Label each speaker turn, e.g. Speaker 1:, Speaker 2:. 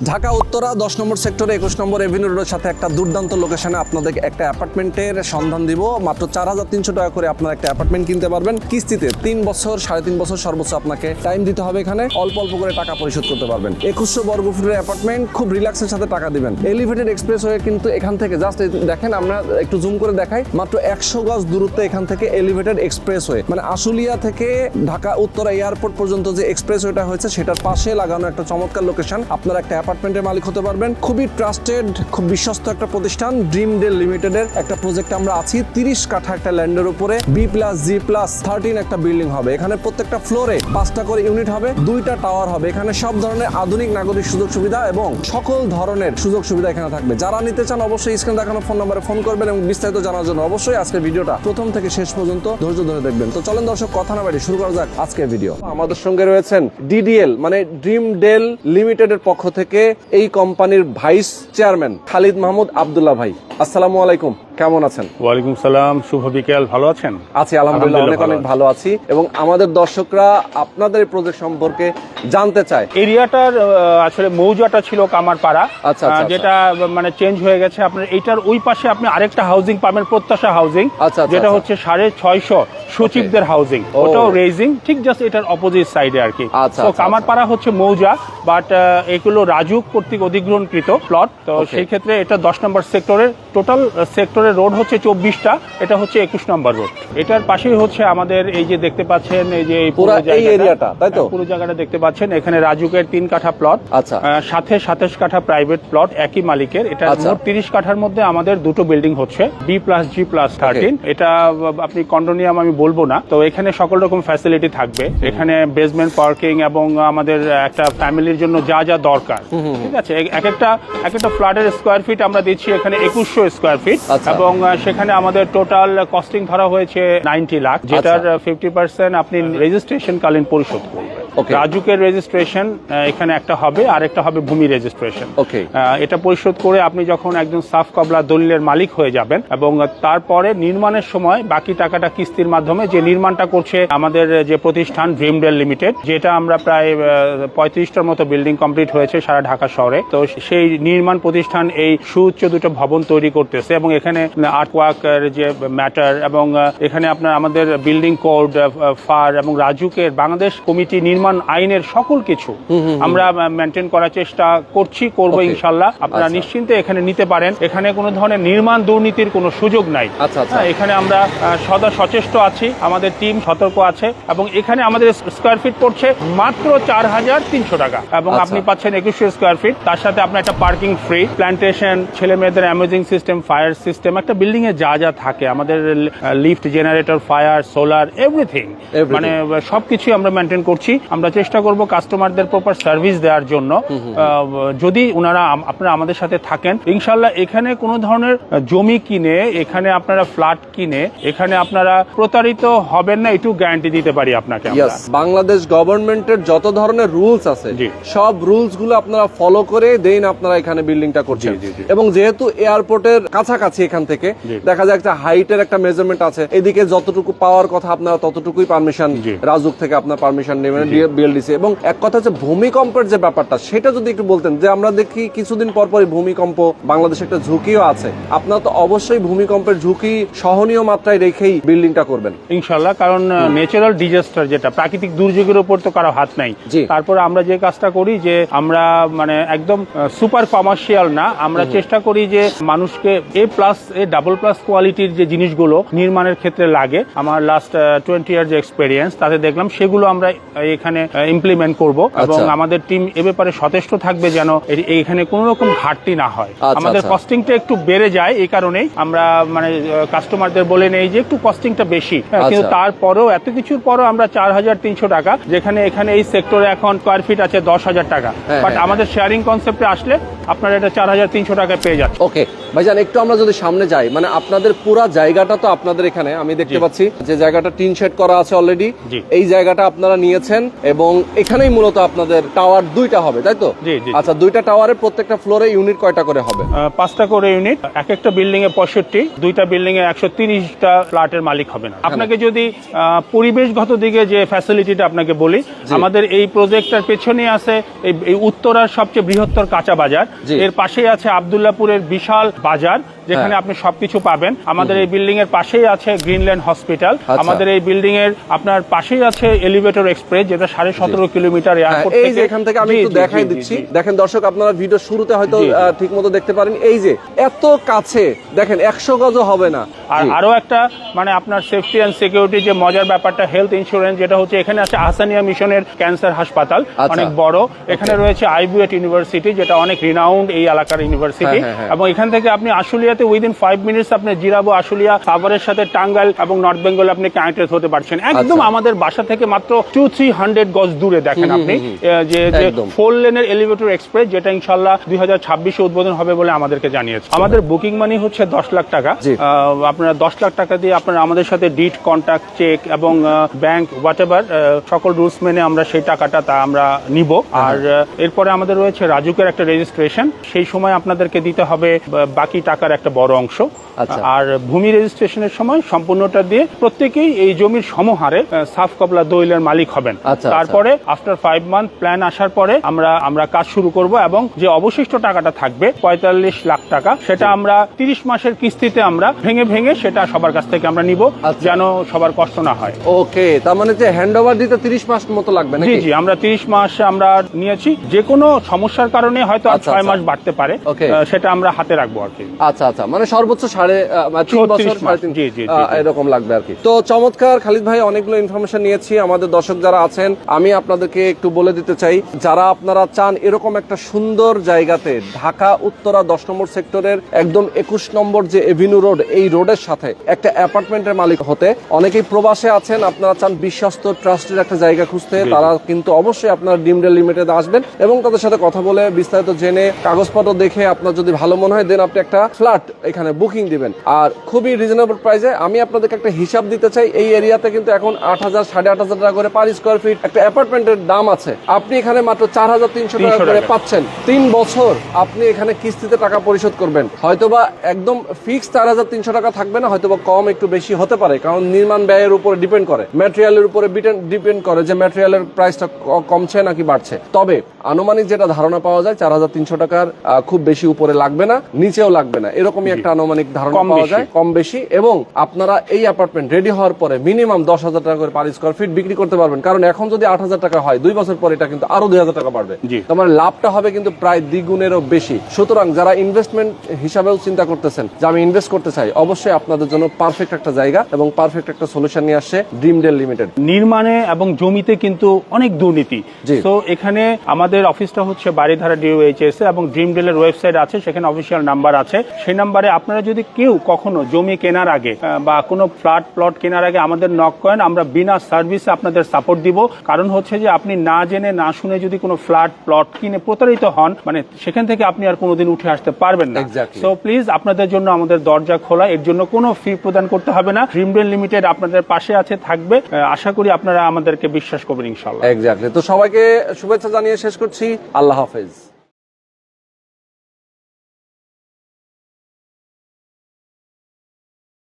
Speaker 1: ঢাকা উত্তরা 10 নম্বর সেক্টরে 21 নম্বর এভিনিউ রোডের সাথে একটা দুর্দান্ত লোকেশনে আপনাদের একটা অ্যাপার্টমেন্টের সন্ধান দিব। মাত্র 4300 টাকা করে আপনারা একটা অ্যাপার্টমেন্ট কিনতে পারবেন কিস্তিতে। 3 বছর 3.5 বছর সর্বোচ্চ আপনাকে টাইম দিতে হবে। এখানে অল্প অল্প করে টাকা পরিশোধ করতে পারবেন। 2100 বর্গ ফুটের অ্যাপার্টমেন্ট, খুব রিল্যাক্সের সাথে টাকা দিবেন। এলিভেটেড এক্সপ্রেস হয়ে কিন্তু এখান থেকে জাস্ট দেখেন, আমরা একটু জুম করে দেখাই, মাত্র 100 গজ দূরত্বে এখান থেকে এলিভেটেড এক্সপ্রেস হয়ে, মানে আশুলিয়া থেকে ঢাকা উত্তরা এয়ারপোর্ট পর্যন্ত যে এক্সপ্রেস ওয়েটা হয়েছে সেটার পাশে লাগানো একটা চমৎকার লোকেশন। আপনারা একটা অ্যাপার্টমেন্টের মালিক হতে পারবেন। খুবই ট্রাস্টেড, খুব বিশ্বস্ত একটা প্রতিষ্ঠান ড্রিম ডেল লিমিটেডের একটা প্রজেক্ট আমরা আছি। 30 কাঠা একটা ল্যান্ডের উপরে B+G+13 একটা বিল্ডিং হবে। এখানে প্রত্যেকটা ফ্লোরে 5টা করে ইউনিট হবে, 2টা টাওয়ার হবে। এখানে সব ধরনের আধুনিক নাগরিক সুযোগ সুবিধা এবং সকল ধরনের সুযোগ সুবিধা এখানে থাকবে। যারা নিতে চান অবশ্যই স্ক্রিনে দেখানো ফোন নম্বরে ফোন করবেন এবং বিস্তারিত জানার জন্য অবশ্যই আজকের ভিডিওটা প্রথম থেকে শেষ পর্যন্ত ধৈর্য ধরে দেখবেন। তো চলেন দর্শক, কথা না বাড়িয়ে শুরু করা যাক আজকের ভিডিও। আমাদের সঙ্গে রয়েছেন DDL মানে ড্রিম ডেল লিমিটেডের পক্ষ থেকে এই কোম্পানির ভাইস চেয়ারম্যান খালিদ মাহমুদ আব্দুল্লাহ ভাই। আসসালামু আলাইকুম, কেমন আছেন?
Speaker 2: ওয়ালাইকুম সালাম, শুভ বিকেল। ভালো আছেন?
Speaker 1: আছি আলহামদুলিল্লাহ, অনেক অনেক ভালো আছি। এবং আমাদের দর্শকরা আপনাদের এই প্রজেক্ট সম্পর্কে জানতে চায়।
Speaker 2: এরিয়াটার আসলে মৌজাটা ছিল কামারপাড়া,
Speaker 1: আচ্ছা,
Speaker 2: যেটা মানে চেঞ্জ হয়ে গেছে। আপনার এইটার ওই পাশে আপনি আরেকটা হাউজিং পাবেন, প্রত্যাশা হাউজিং, যেটা হচ্ছে 650 সচিবদের হাউজিং। ওটাও রেজিং, ঠিক জাস্ট এটার অপোজিট সাইডে আর কি। তো কামারপাড়া হচ্ছে মৌজা, বাট এগুলো রাজুক কর্তৃক অধিগ্রহণকৃত প্লট। তো সেই ক্ষেত্রে এটা 10 নম্বর সেক্টরের, টোটাল সেক্টরের রোড হচ্ছে 24টা, এটা হচ্ছে 21 নম্বর রোড। এটার পাশেই হচ্ছে আমাদের এই যে দেখতে পাচ্ছেন, এই যে পুরো
Speaker 1: এরিয়াটা, তাই তো?
Speaker 2: পুরো জায়গাটা দেখতে পাচ্ছেন। এখানে রাজুকের 3 কাঠা প্লট, সাথে 27 কাঠা প্রাইভেট প্লট একই মালিকের। এটা মোট 30 কাঠার মধ্যে আমাদের দুটো বিল্ডিং হচ্ছে B+G+13। এটা আপনি কন্ডোনিয়াম আমি বলবো না। তো এখানে সকল রকম ফ্যাসিলিটি থাকবে। এখানে বেসমেন্ট পার্কিং এবং আমাদের একটা ফ্যামিলির জন্য যা যা দরকার, ঠিক আছে। এক একটা ফ্ল্যাটের স্কোয়ার ফিট আমরা দিচ্ছি এখানে 2100 স্কোয়ার ফিট, এবং সেখানে আমাদের টোটাল কস্টিং ধরা হয়েছে 90 লাখ, যেটার 50% আপনি রেজিস্ট্রেশন কালীন পরিশোধ করবেন। রাজুকের রেজিস্ট্রেশন এখানে একটা হবে, আর একটা হবে ভূমি রেজিস্ট্রেশন। এটা পরিশোধ করে আপনি যখন একজন সাফ কবলা দলিলের মালিক হয়ে যাবেন, এবং তারপরে নির্মাণের সময় বাকি টাকাটা কিস্তির মাধ্যমে, যে নির্মাণটা করছে আমাদের যে প্রতিষ্ঠান ড্রিম ডেল লিমিটেড, যেটা আমরা প্রায় 35টার মতো বিল্ডিং কমপ্লিট হয়েছে সারা ঢাকা শহরে। তো সেই নির্মাণ প্রতিষ্ঠান এই সুউচ্চ দুটো ভবন তৈরি করতেছে, এবং এখানে আর্টওয়ার্কের যে ম্যাটার, এবং এখানে আপনার আমাদের বিল্ডিং কোড, ফার এবং রাজুকের বাংলাদেশ কমিটি নির্মাণ আইনের সকল কিছু আমরা মেনটেন করার চেষ্টা করবো ইনশাল্লাহ। আপনারা নিশ্চিন্তে এখানে নিতে পারেন। এখানে কোনো ধরনের নির্মাণ দুর্নীতির কোনো সুযোগ নাই। এখানে আমরা সদা সচেষ্ট আছি, আমাদের টিম সতর্ক আছে, এবং এখানে আমাদের স্কোয়ার ফিট পড়ছে মাত্র 4300 টাকা, এবং আপনি পাচ্ছেন 2100 স্কোয়ার ফিট। তার সাথে আপনার একটা পার্কিং ফ্রি, প্ল্যান্টেশন, ছেলে মেয়েদের অ্যামেজিং সিস্টেম, ফায়ার সিস্টেম, একটা বিল্ডিং এ যা যা থাকে আমাদের lift, generator, fire, solar, everything, মানে সবকিছু আমরা মেনটেন করছি। আমরা চেষ্টা করব কাস্টমারদের প্রপার সার্ভিস দেওয়ার জন্য। যদি আপনারা আমাদের সাথে থাকেন, ইনশাল্লাহ এখানে কোনো ধরনের জমি কিনে, এখানে আপনারা ফ্ল্যাট কিনে এখানে আপনারা প্রতারিত হবেন না, একটু গ্যারান্টি দিতে পারি আপনাকে।
Speaker 1: বাংলাদেশ গভর্নমেন্টের যত ধরনের রুলস আছে সব রুলস গুলো আপনারা ফলো করে দেন আপনারা এখানে বিল্ডিংটা করছেন। এবং যেহেতু এয়ারপোর্টের কাছাকাছি, এখান থেকে দেখা যায় একটা হাইটের একটা মেজারমেন্ট আছে, এদিকে যতটুকু পাওয়ার কথা আপনারা ততটুকুই পারমিশন, রাজুক থেকে আপনার পারমিশন নেবেন, বিএলডিসি। এবং এক কথা হচ্ছে ভূমিকম্পের যে ব্যাপারটা, সেটা যদি একটু বলতেন, যে আমরা দেখি কিছুদিন পর পরই ভূমিকম্প, বাংলাদেশে একটা ঝুঁকিও আছে, আপনারা তো অবশ্যই ভূমিকম্পের ঝুঁকি সহনীয় মাত্রায় রেখেই বিল্ডিংটা করবেন ইনশাআল্লাহ।
Speaker 2: কারণ ন্যাচারাল ডিজাস্টার, যেটা প্রাকৃতিক দুর্যোগের উপর তো কারো হাত নাই। তারপর আমরা যে কাজটা করি, যে আমরা মানে একদম সুপার কমার্শিয়াল না, আমরা চেষ্টা করি যে মানুষকে A+, কোয়ালিটির যে জিনিসগুলো নির্মাণের ক্ষেত্রে লাগে, আমার লাস্ট 20 ইয়ার যে এক্সপেরিয়েন্স, তাতে দেখলাম সেগুলো আমরা এখানে ইমপ্লিমেন্ট করব, এবং আমাদের টিম এ ব্যাপারে সচেষ্ট থাকবে যেন এখানে কোনো রকম ঘাটতি না হয়। আমাদের কস্টিংটা একটু বেড়ে যায়, এই কারণেই আমরা মানে কাস্টমারদের বলে নেই যে একটু কস্টিংটা বেশি, কিন্তু তারপরেও এত কিছুর পরও আমরা 4300 টাকা, যেখানে এখানে এই সেক্টরে এখন স্কোয়ার ফিট আছে 10,000 টাকা, বাট আমাদের শেয়ারিং কনসেপ্টে আসলে আপনারা এটা 4300 টাকায় পেয়ে যাচ্ছে।
Speaker 1: ওকে ভাইজান, একটু আমরা যদি সামনে যাই, মানে আপনাদের পুরো জায়গাটা তো আপনাদের এখানে আমি দেখতে পাচ্ছি যে জায়গাটা টিন শেড করা আছে অলরেডি, এই জায়গাটা আপনারা নিয়েছেন এবং এখানেই মূলত আপনাদের টাওয়ার দুইটা হবে, তাই তো?
Speaker 2: জি, জি।
Speaker 1: আচ্ছা, দুইটা টাওয়ারে প্রত্যেকটা ফ্লোরে ইউনিট কয়টা করে হবে?
Speaker 2: 5টা করে ইউনিট, এক একটা বিল্ডিং এ 65, দুইটা বিল্ডিং এ 130টা ফ্ল্যাটের মালিক হবে না। আপনাকে যদি পরিবেশগত দিকে যে ফ্যাসিলিটিটা আপনাকে বলি, আমাদের এই প্রজেক্টটার পেছনে আছে এই উত্তরার সবচেয়ে বৃহত্তর কাঁচা বাজার, এর পাশেই আছে আব্দুল্লাহপুরের বিশাল বাজার যেখানে আপনি সবকিছু পাবেন। আমাদের এই বিল্ডিং এর পাশেই আছে গ্রিনল্যান্ড হসপিটাল, আমাদের এই বিল্ডিং এর আপনার পাশেই আছে এলিভেটর এক্সপ্রেস, যেটা 17.5 কিলোমিটার এয়ারপোর্ট থেকে।
Speaker 1: এই যে এখান থেকে আমি একটু দেখাই দিচ্ছি, দেখেন দর্শক, আপনারা ভিডিও শুরুতে হয়তো ঠিকমতো দেখতে পারেন, এই যে এত কাছে দেখেন, 100 গজও হবে না।
Speaker 2: আর আরো একটা মানে আপনার সেফটি এন্ড সিকিউরিটি যে মজার ব্যাপারটা, হেলথ ইন্স্যুরেন্স, যেটা হচ্ছে এখানে আছে আহসানিয়া মিশনের ক্যান্সার হাসপাতাল, অনেক বড়। এখানে রয়েছে আইবিএট ইউনিভার্সিটি, যেটা অনেক রিনাউন্ড এই এলাকার ইউনিভার্সিটি, এবং এখান থেকে আপনি আশুলিয়াতে উইদিন 5 মিনিটস আপনি জিরাবো, আশুলিয়া, সাভারের সাথে টাঙ্গাইল এবং নর্থ বেঙ্গল আপনি কানেক্টেড হতে পারছেন একদম আমাদের বাসা থেকে মাত্র 200-300 গজ দূরে। দেখেন আপনি যে 4 লেনের এলিভেটর এক্সপ্রেস, যেটা ইনশাআল্লাহ 2026 উদ্বোধন হবে বলে আমাদেরকে জানিয়েছে। আমাদের বুকিং মানি হচ্ছে 10 লাখ টাকা। আপনারা 10 লাখ টাকা দিয়ে আপনারা আমাদের সাথে ডিট, কন্ট্যাক্ট, চেক এবং ব্যাংক হোয়াটএভার সকল রুলস মেনে আমরা সেই টাকাটা আমরা নিব। আর এরপরে আমাদের রয়েছে রাজুকের একটা রেজিস্ট্রেশন, সেই সময় আপনাদেরকে দিতে হবে বাকি টাকার একটা বড় অংশ। আর ভূমি রেজিস্ট্রেশনের সময় সম্পূর্ণটা দিয়ে প্রত্যেকেই এই জমির সমহারে সাফ কবলা দলিলের মালিক হবেন। তারপরে আফটার 5 মান্থ প্ল্যান আসার পরে আমরা কাজ শুরু করব, এবং যে অবশিষ্ট টাকাটা থাকবে 45 লাখ টাকা, সেটা আমরা 30 মাসের কিস্তিতে আমরা ভেঙে ভেঙে সেটা সবার কাছ থেকে আমরা নিব, যেন সবার কষ্ট না হয়।
Speaker 1: ওকে, তার মানে যে হ্যান্ড ওভার দিতে 30 মাস মতো লাগবে নাকি?
Speaker 2: জি, আমরা 30 মাস আমরা নিয়েছি। যে কোনো সমস্যার কারণে হয়তো 6 মাস বাড়তে পারে, সেটা আমরা হাতে রাখবো আর কি।
Speaker 1: আচ্ছা, মানে সর্বোচ্চ 3 বছর 3.5 এরকম লাগবে আর কি। তো চমৎকার খালিদ ভাই, অনেকগুলো ইনফরমেশন নিয়েছি। আমাদের দর্শক যারা আছেন, আমি আপনাদেরকে একটু বলে দিতে চাই, যারা আপনারা চান এরকম একটা সুন্দর জায়গাতে, ঢাকা উত্তরা 10 নম্বর সেক্টরের একদম 21 নম্বর যে এভিনিউ রোড, এই রোডের সাথে একটা অ্যাপার্টমেন্টের মালিক হতে, অনেকেই প্রবাসে আছেন, আপনারা চান বিশ্বস্ত ট্রাস্টের একটা জায়গা খুঁজতে, তারা কিন্তু অবশ্যই আপনার ড্রিমডেল লিমিটেড আসবেন এবং তাদের সাথে কথা বলে বিস্তারিত জেনে কাগজপত্র দেখে আপনার যদি ভালো মনে হয়, দেন আপনি একটা ফ্ল্যাট এখানে বুকিং দিবেন। আর খুবই রিজনেবল প্রাইসে আমি আপনাদেরকে একটা হিসাব দিতে চাই। এই এরিয়াতে কিন্তু এখন 8,000 8,500 টাকা করে পার স্কোয়ার ফিট একটা অ্যাপার্টমেন্টের দাম আছে। আপনি এখানে মাত্র 4,300 টাকা করে পাচ্ছেন। 3 বছর আপনি এখানে কিস্তিতে টাকা পরিশোধ করবেন। হয়তোবা একদম ফিক্স 4,300 টাকা থাকবে না, হয়তোবা কম একটু বেশি হতে পারে, কারণ নির্মাণ ব্যয়ের উপরে ডিপেন্ড করে, ম্যাটেরিয়ালের উপরে ডিপেন্ড করে যে ম্যাটেরিয়ালের প্রাইসটা কমছে নাকি বাড়ছে। তবে আনুমানিক যেটা ধারণা পাওয়া যায়, 4,300 টাকার খুব বেশি উপরে লাগবে না, নিচেও লাগবে না, এরকমই একটা আনুমানিক ধারণা পাওয়া যায়, কম বেশি। এবং আপনারা এই অ্যাপার্টমেন্ট রেডি হওয়ার পরে মিনিমাম 10,000 টাকা করে পার স্কোয়ার ফিট বিক্রি করতে পারবেন, কারণ এখন যদি 8,000 টাকা হয়, 2 বছর পরে এটা কিন্তু আরো 2,000 টাকা বাড়বে। তোমার লাভটা হবে কিন্তু প্রায় দ্বিগুণেরও বেশি। সুতরাং যারা ইনভেস্টমেন্ট হিসাবেও চিন্তা করতেছেন যে আমি ইনভেস্ট করতে চাই, অবশ্যই আপনাদের জন্য পারফেক্ট একটা জায়গা এবং পারফেক্ট একটা সলিউশন নিয়ে আসছে ড্রিমডেল লিমিটেড।
Speaker 2: নির্মাণে এবং জমিতে কিন্তু অনেক দুর্নীতি, তো এখানে আমাদের অফিসটা হচ্ছে বাড়িধারা DOHS এবং ড্রিমডেলের ওয়েবসাইট আছে, সেখানে অফিসিয়াল নাম্বার আছে। সেই নাম্বারে আপনারা যদি কেউ কখনো জমি কেনার আগে বা কোনো ফ্ল্যাট প্লট কেনার আগে আমাদের নক করেন, আমরা বিনা সার্ভিসে আপনাদের সাপোর্ট দিব। কারণ হচ্ছে যে আপনি না জেনে না শুনে যদি কোনো ফ্ল্যাট প্লট কিনে প্রতারিত হন, মানে সেখান থেকে আপনি আর কোনোদিন উঠে আসতে পারবেন না। সো প্লিজ, আপনাদের জন্য আমাদের দরজা খোলা, এর জন্য কোনো ফি প্রদান করতে হবে না। ড্রিমডেল লিমিটেড আপনাদের পাশে আছে, থাকবে। আশা করি আপনারা আমাদেরকে বিশ্বাস করবেন ইনশাআল্লাহ।
Speaker 1: এক্স্যাক্টলি। তো সবাইকে শুভেচ্ছা জানিয়ে শেষ করছি। আল্লাহ হাফেজ।